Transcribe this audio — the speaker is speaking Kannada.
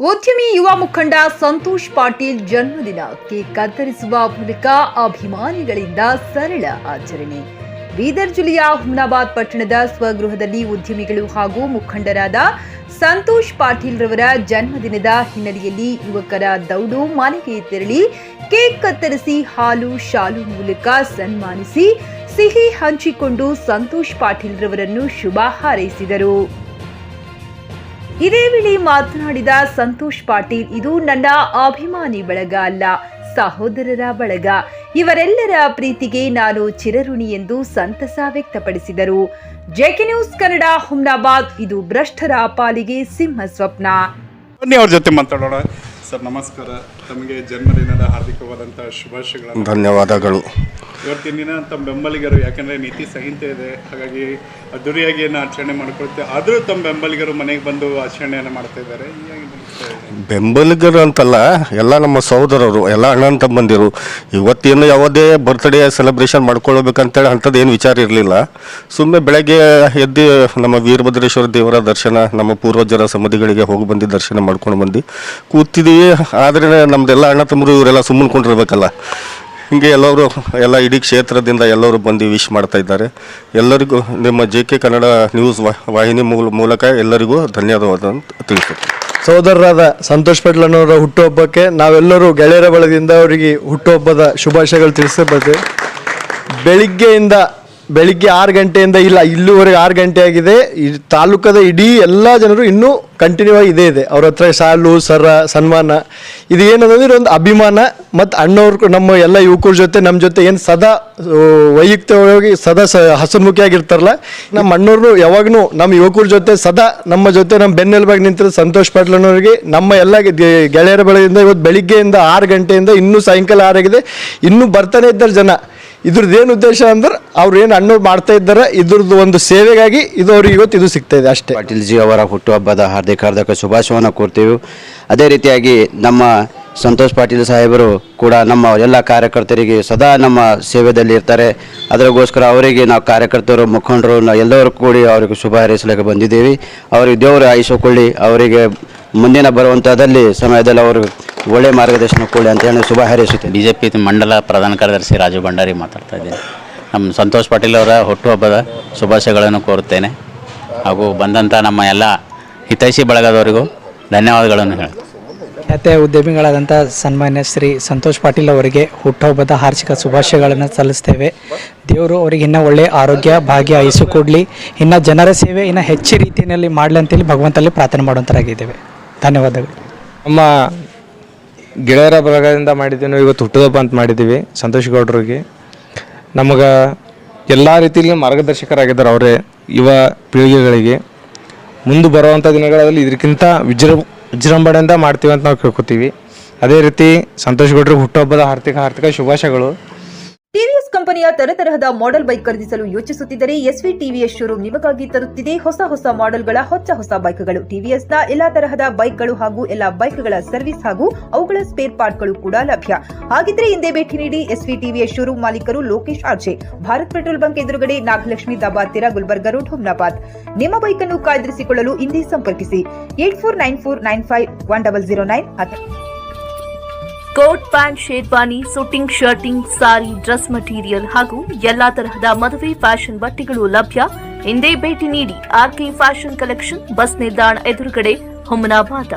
ಉದ್ಯಮಿ ಯುವ ಮುಖಂಡ ಸಂತೋಷ್ ಪಾಟೀಲ್ ಜನ್ಮದಿನ ಕೇಕ್ ಕತ್ತರಿಸುವ ಮೂಲಕ ಅಭಿಮಾನಿಗಳಿಂದ ಸರಳ ಆಚರಣೆ. ಬೀದರ್ ಜಿಲ್ಲೆಯ ಹುಮನಾಬಾದ್ ಪಟ್ಟಣದ ಸ್ವಗೃಹದಲ್ಲಿ ಉದ್ಯಮಿಗಳು ಹಾಗೂ ಮುಖಂಡರಾದ ಸಂತೋಷ್ ಪಾಟೀಲ್ ರವರ ಜನ್ಮದಿನದ ಹಿನ್ನೆಲೆಯಲ್ಲಿ ಯುವಕರ ದೌಡು ಮನೆಗೆ ತೆರಳಿ ಕೇಕ್ ಕತ್ತರಿಸಿ ಹಾಲು ಶಾಲು ಮೂಲಕ ಸನ್ಮಾನಿಸಿ ಸಿಹಿ ಹಂಚಿಕೊಂಡು ಸಂತೋಷ್ ಪಾಟೀಲ್ ರವರನ್ನು ಶುಭ ಹಾರೈಸಿದರು. ಇದೇ ವೇಳೆ ಮಾತನಾಡಿದ ಸಂತೋಷ್ ಪಾಟೀಲ್, ಇದು ನನ್ನ ಅಭಿಮಾನಿ ಬಳಗ ಅಲ್ಲ, ಸಹೋದರರ ಬಳಗ. ಇವರೆಲ್ಲರ ಪ್ರೀತಿಗೆ ನಾನು ಚಿರಋಣಿ ಎಂದು ಸಂತಸ ವ್ಯಕ್ತಪಡಿಸಿದರು. JK news Kannada, Humnabad. ಇದು ಭ್ರಷ್ಟರ ಪಾಲಿಗೆ ಸಿಂಹ ಸ್ವಪ್ನ. ಅವ್ರ ಜೊತೆ ಮಾತಾಡೋಣ. ಸರ್ ನಮಸ್ಕಾರ, ತಮಗೆ ಜನ್ಮದಿನದ ಹಾರ್ದಿಕವಾದಂತಹ ಶುಭಾಶಯಗಳು. ಧನ್ಯವಾದಗಳು. ಇವತ್ತಿನ ದಿನ ತಮ್ಮ ಬೆಂಬಲಿಗರು, ಯಾಕಂದರೆ ನೀತಿ ಸಂಹಿತೆ ಇದೆ, ಹಾಗಾಗಿ ಅದ್ದೂರಿಯಾಗಿ ಏನು ಆಚರಣೆ ಮಾಡ್ಕೊಳ್ತೇವೆ, ಆದರೂ ತಮ್ಮ ಬೆಂಬಲಿಗರು ಮನೆಗೆ ಬಂದು ಆಚರಣೆಯನ್ನು ಮಾಡ್ತಾ ಇದ್ದಾರೆ. ಬೆಂಬಲಿಗರು ಅಂತಲ್ಲ, ಎಲ್ಲ ನಮ್ಮ ಸಹೋದರರು, ಎಲ್ಲ ಅಣ್ಣನ ತಮ್ಮಂದಿರು. ಇವತ್ತೇನು ಯಾವುದೇ ಬರ್ತ್ಡೇ ಸೆಲೆಬ್ರೇಷನ್ ಮಾಡ್ಕೊಳ್ಬೇಕಂತೇಳಿ ಅಂಥದ್ದು ಏನು ವಿಚಾರ ಇರಲಿಲ್ಲ. ಸುಮ್ಮನೆ ಬೆಳಗ್ಗೆ ಎದ್ದು ನಮ್ಮ ವೀರಭದ್ರೇಶ್ವರ ದೇವರ ದರ್ಶನ, ನಮ್ಮ ಪೂರ್ವಜರ ಸಮಾಧಿಗಳಿಗೆ ಹೋಗಿ ಬಂದು ದರ್ಶನ ಮಾಡ್ಕೊಂಡು ಬಂದು ಕೂತಿದ್ದೀವಿ. ಆದರೆ ನಮ್ಮದೆಲ್ಲ ಅಣ್ಣ ತಮ್ಮರು ಇವರೆಲ್ಲ ಸುಮ್ಮನೆ ಕೊಂಡಿರ್ಬೇಕಲ್ಲ, ಹೀಗೆ ಎಲ್ಲ ಇಡೀ ಕ್ಷೇತ್ರದಿಂದ ಎಲ್ಲರೂ ಬಂದು ವಿಶ್ ಮಾಡ್ತಾ ಇದ್ದಾರೆ. ಎಲ್ಲರಿಗೂ ನಿಮ್ಮ ಜೆಕೆ ಕನ್ನಡ ನ್ಯೂಸ್ ವಾಹಿನಿ ಮೂಲಕ ಎಲ್ಲರಿಗೂ ಧನ್ಯವಾದ ಅಂತ ತಿಳಿಸುತ್ತೆ. ಸಹೋದರರಾದ ಸಂತೋಷ್ ಪಾಟೀಲ್ ಅನ್ನೋರ ಹುಟ್ಟುಹಬ್ಬಕ್ಕೆ ನಾವೆಲ್ಲರೂ ಗೆಳೆಯರ ಬಳಗದಿಂದ ಅವರಿಗೆ ಹುಟ್ಟುಹಬ್ಬದ ಶುಭಾಶಯಗಳು ತಿಳಿಸಬೇಕು. ಬೆಳಿಗ್ಗೆ 6 ಗಂಟೆಯಿಂದ ಇಲ್ಲಿವರೆಗೆ 6 ಗಂಟೆ ಆಗಿದೆ. ಈ ತಾಲೂಕದ ಇಡೀ ಎಲ್ಲ ಜನರು ಇನ್ನೂ ಕಂಟಿನ್ಯೂ ಆಗಿ ಇದೆ. ಅವ್ರ ಹತ್ರ ಶಾಲು ಸನ್ಮಾನ ಇದು ಏನಂದ್ರೆ ಒಂದು ಅಭಿಮಾನ. ಮತ್ತು ಅಣ್ಣವ್ರು ನಮ್ಮ ಎಲ್ಲ ಯುವಕರ ಜೊತೆ ನಮ್ಮ ಜೊತೆ ಏನು ಸದಾ ವೈಯಕ್ತಿಕವಾಗಿ ಸದಾ ಹಸಮುಖಿಯಾಗಿರ್ತಾರಲ್ಲ, ನಮ್ಮ ಅಣ್ಣವ್ರು ಯಾವಾಗೂ ನಮ್ಮ ಯುವಕರ ಜೊತೆ ಸದಾ ನಮ್ಮ ಜೊತೆ ನಮ್ಮ ಬೆನ್ನೆಲುಬಾಗಿ ನಿಂತಿರೋ ಸಂತೋಷ್ ಪಾಟೀಲ್ ಅನ್ನೋರಿಗೆ ನಮ್ಮ ಎಲ್ಲ ಗೆಳೆಯರ ಬಳಗದಿಂದ ಇವತ್ತು ಬೆಳಿಗ್ಗೆಯಿಂದ 6 ಗಂಟೆಯಿಂದ ಇನ್ನೂ ಸಾಯಂಕಾಲ 6 ಆಗಿದೆ, ಇನ್ನೂ ಬರ್ತಾನೆ ಇದ್ದಾರೆ ಜನ. ಇದ್ರದ್ದು ಏನು ಉದ್ದೇಶ ಅಂದ್ರೆ ಅವ್ರು ಏನು ಅಣ್ಣವ್ರು ಮಾಡ್ತಾ ಇದ್ದಾರೆ, ಇದ್ರದ್ದು ಒಂದು ಸೇವೆಗಾಗಿ ಇದು ಅವ್ರಿಗೆ ಇವತ್ತು ಇದು ಸಿಗ್ತಾ ಇದೆ ಅಷ್ಟೇ. ಪಾಟೀಲ್ ಜಿ ಅವರ ಹುಟ್ಟುಹಬ್ಬದ ಹಾರ್ದಿಕ ಶುಭಾಶಯವನ್ನು ಕೋರ್ತೀವಿ. ಅದೇ ರೀತಿಯಾಗಿ ನಮ್ಮ ಸಂತೋಷ್ ಪಾಟೀಲ್ ಸಾಹೇಬರು ಕೂಡ ನಮ್ಮ ಎಲ್ಲ ಕಾರ್ಯಕರ್ತರಿಗೆ ಸದಾ ನಮ್ಮ ಸೇವೆಯಲ್ಲಿ ಇರ್ತಾರೆ. ಅದಕ್ಕೋಸ್ಕರ ಅವರಿಗೆ ನಾವು ಕಾರ್ಯಕರ್ತರು, ಮುಖಂಡರು ಎಲ್ಲರೂ ಕೂಡಿ ಅವರಿಗೆ ಶುಭ ಹಾರೈಸಲಿಕ್ಕೆ ಬಂದಿದ್ದೀವಿ. ಅವರಿಗೆ ದೇವರು ಆಯುಷ್ಯಕೊಳ್ಳಿ, ಅವರಿಗೆ ಮುಂದಿನ ಬರುವಂಥದ್ದಲ್ಲಿ ಸಮಯದಲ್ಲಿ ಅವರು ಒಳ್ಳೆ ಮಾರ್ಗದರ್ಶನ ಕೊಡಿ ಅಂತ ಹೇಳಿ ಶುಭ ಹಾರೈಸುತ್ತೇನೆ. BJP ಮಂಡಲ ಪ್ರಧಾನ ಕಾರ್ಯದರ್ಶಿ ರಾಜು ಭಂಡಾರಿ ಮಾತಾಡ್ತಾ ಇದ್ದೀನಿ. ನಮ್ಮ ಸಂತೋಷ್ ಪಾಟೀಲ್ ಅವರ ಹುಟ್ಟುಹಬ್ಬದ ಶುಭಾಶಯಗಳನ್ನು ಕೋರುತ್ತೇನೆ. ಹಾಗೂ ಬಂದಂಥ ನಮ್ಮ ಎಲ್ಲ ಹಿತೈಷಿ ಬಳಗದವರಿಗೂ ಧನ್ಯವಾದಗಳನ್ನು ಹೇಳಿ ಖ್ಯಾತ ಉದ್ಯಮಿಗಳಾದಂಥ ಸನ್ಮಾನ್ಯ ಶ್ರೀ ಸಂತೋಷ್ ಪಾಟೀಲ್ ಅವರಿಗೆ ಹುಟ್ಟುಹಬ್ಬದ ಹಾರ್ದಿಕ ಶುಭಾಶಯಗಳನ್ನು ಸಲ್ಲಿಸ್ತೇವೆ. ದೇವರು ಅವರಿಗೆ ಇನ್ನೂ ಒಳ್ಳೆಯ ಆರೋಗ್ಯ ಭಾಗ್ಯ ಆಯುಷ್ಯ ಕೊಡಲಿ, ಇನ್ನು ಜನರ ಸೇವೆ ಇನ್ನು ಹೆಚ್ಚು ರೀತಿಯಲ್ಲಿ ಮಾಡಲಿ ಅಂತೇಳಿ ಭಗವಂತಲ್ಲಿ ಪ್ರಾರ್ಥನೆ ಮಾಡುವಂಥರಾಗಿದ್ದೇವೆ. ಧನ್ಯವಾದಗಳು. ನಮ್ಮ ಗೆಳೆಯರ ಬಳಗದಿಂದ ಮಾಡಿದ್ದೀವಿ, ಇವತ್ತು ಹುಟ್ಟುಹಬ್ಬ ಅಂತ ಮಾಡಿದ್ದೀವಿ. ಸಂತೋಷ್ ಗೌಡರಿಗೆ ನಮಗೆ ಎಲ್ಲ ರೀತಿಯಲ್ಲಿ ಮಾರ್ಗದರ್ಶಕರಾಗಿದ್ದಾರೆ. ಅವರೇ ಯುವ ಪೀಳಿಗೆಗಳಿಗೆ ಮುಂದೆ ಬರುವಂಥ ದಿನಗಳಲ್ಲಿ ಇದಕ್ಕಿಂತ ವಿಜೃಂಭಣೆಯಿಂದ ಮಾಡ್ತೀವಿ ಅಂತ ನಾವು ಕೇಳ್ಕೊತೀವಿ. ಅದೇ ರೀತಿ ಸಂತೋಷ್ ಗೌಡ್ರಿಗೆ ಹುಟ್ಟುಹಬ್ಬದ ಹಾರ್ದಿಕ ಶುಭಾಶಯಗಳು. ಟಿವಿಎಸ್ ಕಂಪನಿಯ ತರತರಹದ ಮಾಡೆಲ್ ಬೈಕ್ ಖರೀದಿಸಲು ಯೋಚಿಸುತ್ತಿದ್ದರೆ SV ಟಿವಿಎಸ್ ಶೋರೂಮ್ ನಿಮಗಾಗಿ ತರುತ್ತಿದೆ ಹೊಸ ಮಾಡೆಲ್ಗಳ ಹೊಸ ಬೈಕ್ಗಳು. ಟಿವಿಎಸ್ನ ಎಲ್ಲಾ ತರಹದ ಬೈಕ್ಗಳು ಹಾಗೂ ಎಲ್ಲಾ ಬೈಕ್ಗಳ ಸರ್ವಿಸ್ ಹಾಗೂ ಅವುಗಳ ಸ್ಪೇರ್ ಪಾರ್ಟ್ಗಳು ಕೂಡ ಲಭ್ಯ. ಹಾಗಿದ್ರೆ ಹಿಂದೆ ಭೇಟಿ ನೀಡಿ. SV ಟಿವಿಎಸ್ ಶೋರೂಮ್ ಮಾಲೀಕರು Lokesh RJ, Bharat petrol bunk ಎದುರುಗಡೆ, ನಾಗಲಕ್ಷ್ಮಿ ದಾಬಾ ಹತ್ತಿರ, ಗುಲ್ಬರ್ಗ ರೋಡ್, ಹುಮನಾಬಾದ್. ನಿಮ್ಮ ಬೈಕ್ ಅನ್ನು ಕಾಯ್ದಿರಿಸಿಕೊಳ್ಳಲು ಹಿಂದೆ ಸಂಪರ್ಕಿಸಿ 8494951009 ಅಥವಾ coat, pant, sherwani, suiting, shirting, sari, dress material ಹಾಗೂ ಎಲ್ಲಾ ತರಹದ ಮದುವೆ ಫ್ಯಾಷನ್ ಬಟ್ಟೆಗಳು ಲಭ್ಯ. ಹಿಂದೆ ಭೇಟಿ ನೀಡಿ. RK ಫ್ಯಾಷನ್ ಕಲೆಕ್ಷನ್, ಬಸ್ ನಿಲ್ದಾಣ ಎದುರುಗಡೆ, ಹುಮನಾಬಾದ.